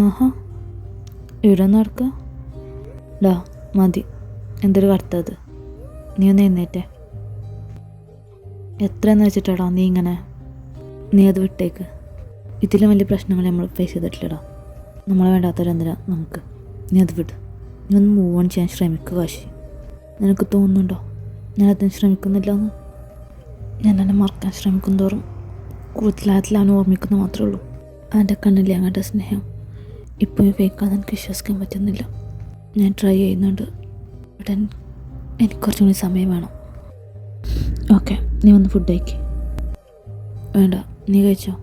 ആഹാ, ഇവിടെ നടക്കുക ഡാ മതി. എന്തൊരു കറുത്തത്. നീ ഒന്ന് എഴുന്നേറ്റേ. എത്രയെന്ന് വെച്ചിട്ടാടാ നീ അത് വിട്ടേക്ക്. ഇതിലും വലിയ പ്രശ്നങ്ങൾ നമ്മൾ ഫേസ് ചെയ്തിട്ടില്ലടാ. നമ്മളെ വേണ്ടാത്തവരെന്തിനാ നമുക്ക്. നീ അത് വിട്. നീ ഒന്ന് മൂവ് ഓൺ ചെയ്യാൻ ശ്രമിക്കുക കാശി. നിനക്ക് തോന്നുന്നുണ്ടോ ഞാനതിന് ശ്രമിക്കുന്നില്ല എന്ന്? ഞാൻ എന്നെ മറക്കാൻ ശ്രമിക്കും തോറും കൂടുതലായതിൽ അവനെ ഓർമ്മിക്കുന്ന മാത്രമേ ഉള്ളൂ. അവൻ്റെ കണ്ണിലെ അങ്ങോട്ട് സ്നേഹം ഇപ്പോഴും ഫേക്കാതെ എനിക്ക് വിശ്വസിക്കാൻ പറ്റുന്നില്ല. ഞാൻ ട്രൈ ചെയ്യുന്നുണ്ട്. ബട്ട് എനിക്ക് കുറച്ചും കൂടി സമയം വേണം. ഓക്കെ, നീ വന്ന് ഫുഡ് കഴിക്ക്. വേണ്ട, നീ കഴിച്ചോ.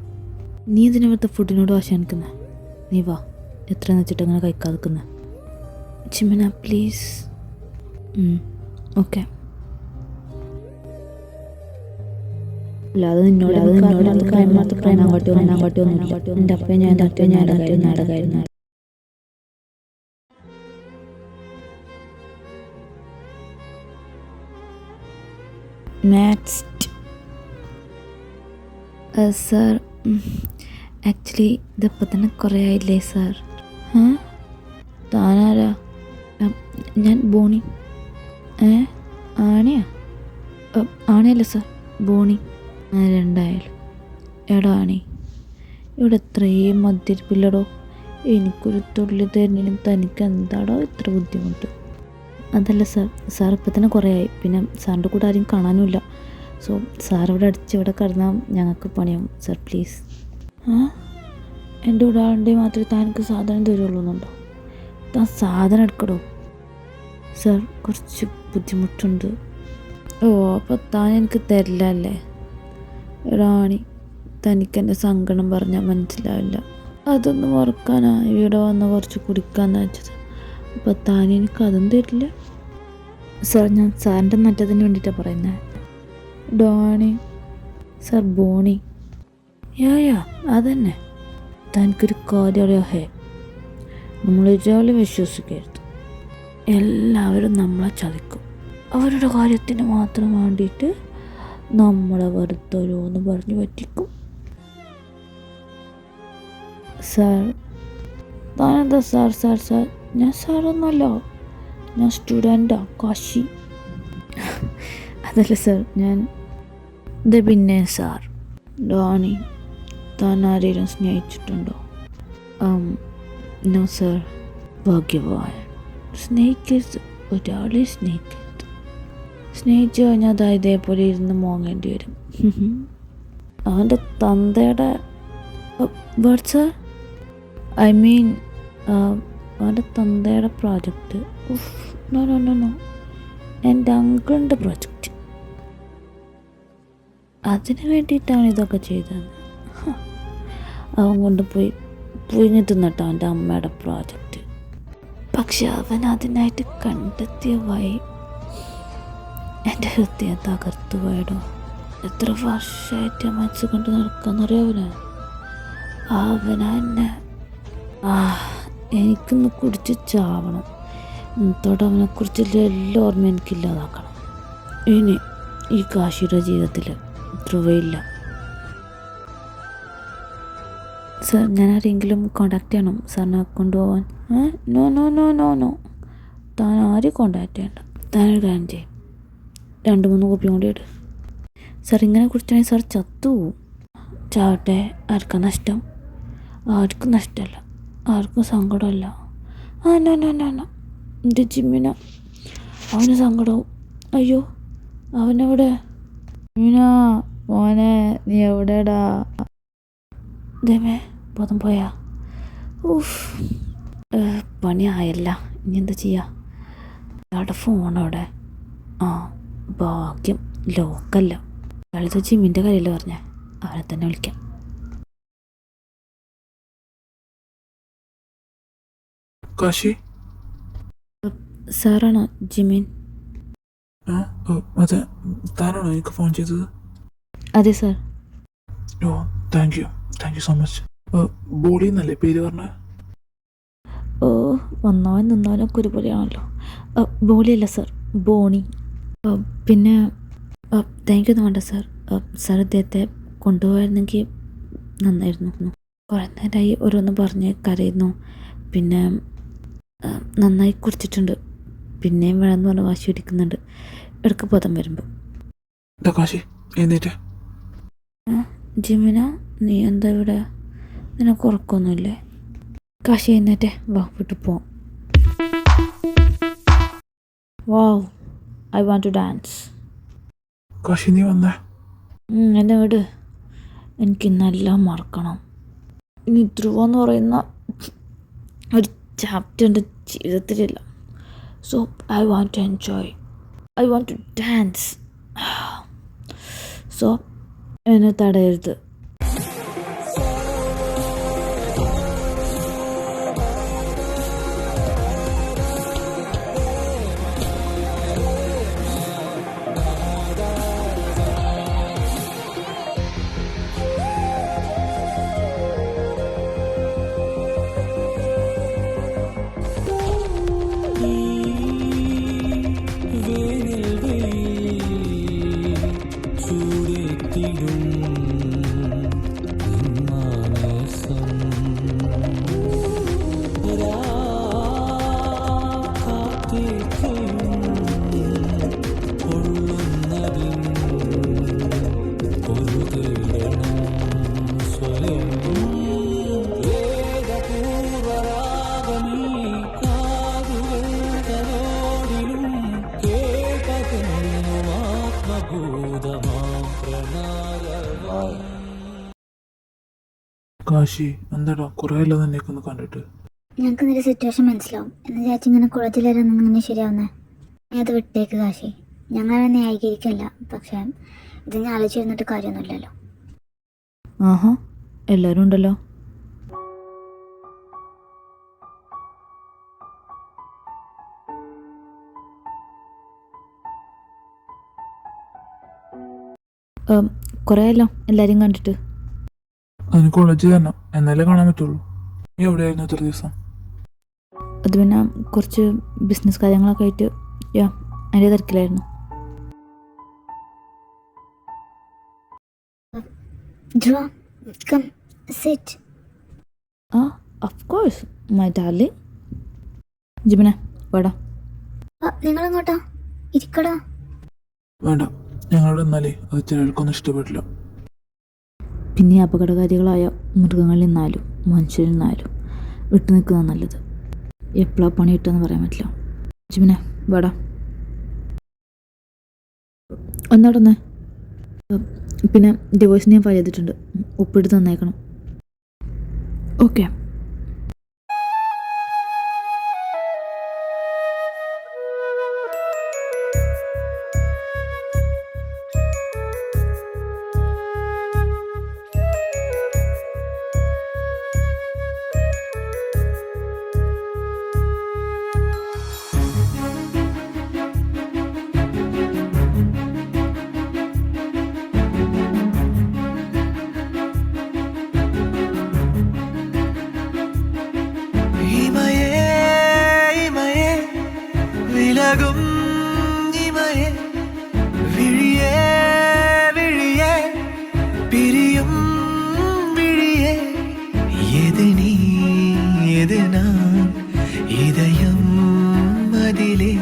നീ ഇതിനകത്ത് ഫുഡിനോട് വാശി കാണിക്കുന്നത്? നീ വാ. എത്രയെന്ന് വെച്ചിട്ട് അങ്ങനെ കഴിക്കാതിരിക്കുന്നത്? ചിമിന പ്ലീസ്. ഓക്കെ. അല്ലാതെ നിന്നോട് എൻ്റെ അപ്പയും ഞാൻ നാടകമായിരുന്നു. നെക്സ്റ്റ് സാർ, ആക്ച്വലി ഇതിപ്പോൾ തന്നെ കുറേ ആയില്ലേ സാർ? താനാരാ? ഞാൻ ബോണി. ആണിയാ? ആണിയല്ല സാർ, ബോണി. രണ്ടായാലും. എടാ ആണി, ഇവിടെ എത്രയും മദ്യപില്ലടോ. എനിക്കൊരു തുള്ളി തരുന്നതിനും തനിക്ക് എന്താടോ ഇത്ര ബുദ്ധിമുട്ട്? അതല്ല സാർ ഇപ്പം തന്നെ കുറേ ആയി. പിന്നെ സാറിൻ്റെ കൂടെ ആരും കാണാനുമില്ല. സോ സാർ ഇവിടെ അടിച്ച് ഇവിടെ കിടന്നാൽ ഞങ്ങൾക്ക് പണിയാവും സാർ. പ്ലീസ്. എൻ്റെ കൂടെ ആളുണ്ടെങ്കിൽ മാത്രമേ താൻ എനിക്ക് സാധനം തരുള്ളൂ എന്നുണ്ടോ? താൻ സാധനം എടുക്കടോ. സാർ കുറച്ച് ബുദ്ധിമുട്ടുണ്ട്. ഓ, അപ്പോൾ താൻ എനിക്ക് തരില്ല അല്ലേ? റാണി, തനിക്കെൻ്റെ സങ്കടം പറഞ്ഞാൽ മനസ്സിലാവില്ല. അതൊന്നും മറക്കാനാ ഇവിടെ വന്ന് കുറച്ച് കുടിക്കാമെന്ന് വെച്ചത്. അപ്പോൾ താൻ എനിക്ക് അതും തരില്ല? സാർ, ഞാൻ സാറിൻ്റെ നല്ലതിന് വേണ്ടിയിട്ടാണ് പറയുന്നത്. ഡോണി സാർ, ബോണി. യാ അതന്നെ. തനിക്കൊരു കാര്യം അറിയോ? നമ്മളൊരാളും വിശ്വസിക്കരുത്. എല്ലാവരും നമ്മളെ ചതിക്കും. അവരുടെ കാര്യത്തിന് മാത്രം വേണ്ടിയിട്ട് നമ്മളെ വെറുത്തോരോന്ന് പറഞ്ഞ് പറ്റിക്കും. സാർ, താനെന്താ സാർ? ഞാൻ സാറൊന്നുമല്ല, ഞാൻ സ്റ്റുഡൻറ്റാ, കാശി. അതല്ല സാർ, ഞാൻ പിന്നെ സാർ. ഡോണി, താൻ ആരെയും സ്നേഹിച്ചിട്ടുണ്ടോ? No sir. ഭാഗ്യവാൻ. സ്നേഹിക്കരുത്, ഒരാളെ സ്നേഹിക്കരുത്. സ്നേഹിച്ചു കഴിഞ്ഞാൽ അത് ഇതേപോലെ ഇരുന്ന് മോങ്ങേണ്ടി വരും. അവൻ്റെ തന്തയുടെ വേർഡ് സാർ, ഐ മീൻ അവൻ്റെ തന്തയുടെ പ്രോജക്റ്റ്. നോ, എൻ്റെ അങ്കിളിൻ്റെ പ്രോജക്റ്റ്. അതിന് വേണ്ടിയിട്ടാണ് ഇതൊക്കെ ചെയ്തത്. അവൻ കൊണ്ടുപോയി പുഴുങ്ങി തിന്നിട്ട് അവൻ്റെ അമ്മയുടെ പ്രോജക്റ്റ്. പക്ഷെ അവൻ അതിനായിട്ട് കണ്ടെത്തിയ വഴി എൻ്റെ ഹൃദയം തകർത്തു പോയടോ. എത്ര വർഷമായിട്ട് മനസ്സ് കൊണ്ട് നടക്കാന്നറിയാവന്. അവനെന്നെ എനിക്കൊന്ന് കുടിച്ച് ചാവണം. എന്നിട്ടോടെ അവനെക്കുറിച്ചുള്ള എല്ലാ ഓർമ്മയും എനിക്കില്ലാതാക്കണം. ഇനി ഈ കാശിയുടെ ജീവിതത്തിൽ ധ്രുവയില്ല. സാർ, ഞാൻ ആരെങ്കിലും കോണ്ടാക്ട് ചെയ്യണം സാറിനെ കൊണ്ടുപോകാൻ? നോ. താൻ ആരും കോണ്ടാക്ട് ചെയ്യണ്ട. താനൊരു കാര്യം ചെയ്യും, 2-3 കോപ്പിയും കൂടി ഇട്. സാർ, ഇങ്ങനെ കുടിച്ചാണെങ്കിൽ സാർ ചത്തുപോവും. ചാവട്ടെ, ആർക്കാ നഷ്ടം? ആർക്കും നഷ്ടമല്ല, ആർക്കും സങ്കടമല്ല. നോ. എൻ്റെ ജിമ്മിന അവന് സങ്കടവും. അയ്യോ, അവനെവിടെ? ജിമ്മിനാ മോനെ, നീ എവിടെടാ? ദേമേ, ബോധം പോയാ? പണിയായല്ല. ഇനി എന്താ ചെയ്യാ? അവിടെ ഫോണവിടെ. ഭാഗ്യം ലോക്കല്ല. അയാളത് ജിമ്മിൻ്റെ കാര്യമല്ല പറഞ്ഞേ. അവനെ തന്നെ വിളിക്കാം. കാശി സാറാണോ ജിമിൻ? അതെ, താനാണോ എനിക്ക് ഫോൺ ചെയ്തത്? അതെ സാർ. ഓ, താങ്ക് യു സോ മച്ച്. ബോഡി എന്നല്ലേ പേര് പറഞ്ഞ? ഓ, വന്നവൻ നിന്നവനൊക്കെ ഒരുപോലെയാണല്ലോ. ബോളിയല്ല സാർ, ബോണി. പിന്നെ താങ്ക് യു ഒന്നും വേണ്ട സാർ. സാർ ഇദ്ദേഹത്തെ കൊണ്ടുപോയിരുന്നെങ്കിൽ നന്നായിരുന്നു. കുറേ നേരമായി ഓരോന്ന് പറഞ്ഞ് കരയുന്നു. പിന്നെ നന്നായി കുടിച്ചിട്ടുണ്ട്. പിന്നെയും വേണമെന്ന് പറഞ്ഞ് വാശി പിടിക്കുന്നുണ്ട് ഇടയ്ക്ക് ബോധം വരുമ്പോൾ. കാശി എഴുന്നേറ്റ്. ജിമിന, നീ എന്താ ഇവിടെ? നിനക്ക് ഉറക്കമൊന്നുമില്ലേ? കാശി എഴുന്നേറ്റെ, വാ വിട്ടു പോവാം. Wow, I want to dance. Kashi നീ വന്നേ. എന്നെ വിട്, എനിക്ക് ഇന്നെല്ലാം മറക്കണം. ഇനി ധ്രുവ എന്ന് പറയുന്ന ഒരു ചാപ്റ്റർ എൻ്റെ ജീവിതത്തിലില്ല. So I want to enjoy, I want to dance. So എന്നെ തടയരുത്. കാശി എന്താടാ കുറേ അല്ല നിന്നെയൊക്കെ ഒന്ന് കണ്ടിട്ട്. ഞങ്ങൾക്ക് നിന്റെ സിറ്റുവേഷൻ മനസ്സിലാവും എന്ന് വിചാരിച്ച് ഇങ്ങനെ കോളേജിലൊന്നും ഇങ്ങനെ ശരിയാവുന്നേ. നീ അത് വിട്ടേക്ക് കാശി. ഞങ്ങളെ ന്യായീകരിക്കല്ല, പക്ഷേ ഇത് ഞാൻ ആലോചിച്ചിരുന്നിട്ട് കാര്യമൊന്നുമില്ലല്ലോ. ആഹാ, എല്ലാവരും ഉണ്ടല്ലോ. കുറേ അല്ലോ എല്ലാവരെയും കണ്ടിട്ട്. അതിന് കോളേജിൽ തന്നെ എന്നാലേ കാണാൻ പറ്റുള്ളൂ. നീ എവിടെയായിരുന്നു ഇത്ര ദിവസം? അത് പിന്നെ കുറച്ച് ബിസിനസ് കാര്യങ്ങളൊക്കെ ആയിട്ട് അതിൻ്റെ തിരക്കിലായിരുന്നു. Dhruva, come sit. Of course my darling. ജിമിന വേടാ. നിങ്ങളെങ്ങോട്ടാ? ഇരിക്കടാ. വേണ്ട, ഞങ്ങളോട് എന്നാലേ അത് ചിലർക്കൊന്നും ഇഷ്ടപ്പെട്ടില്ല. പിന്നെ അപകടകാരികളായ മൃഗങ്ങളിൽ നിന്നാലും മനുഷ്യരിൽ നിന്നാലും വിട്ടു നിൽക്കുന്നത് നല്ലത്. എപ്പോഴാണ് പണി കിട്ടുമെന്ന് പറയാൻ പറ്റില്ല. ജിമിനെ വേടാ. ഒന്നടന്നേ. പിന്നെ ഡിവോഴ്സിന് ഞാൻ ഫയൽ ചെയ്തിട്ടുണ്ട്, ഒപ്പിട്ട് തന്നേക്കണം. ഓക്കെ. വിലകും ഇമയെ വിഴിയേ വിഴിയേ പിരിയും വിഴിയേ എത് നീ എത് നാം இதயம் அதிலே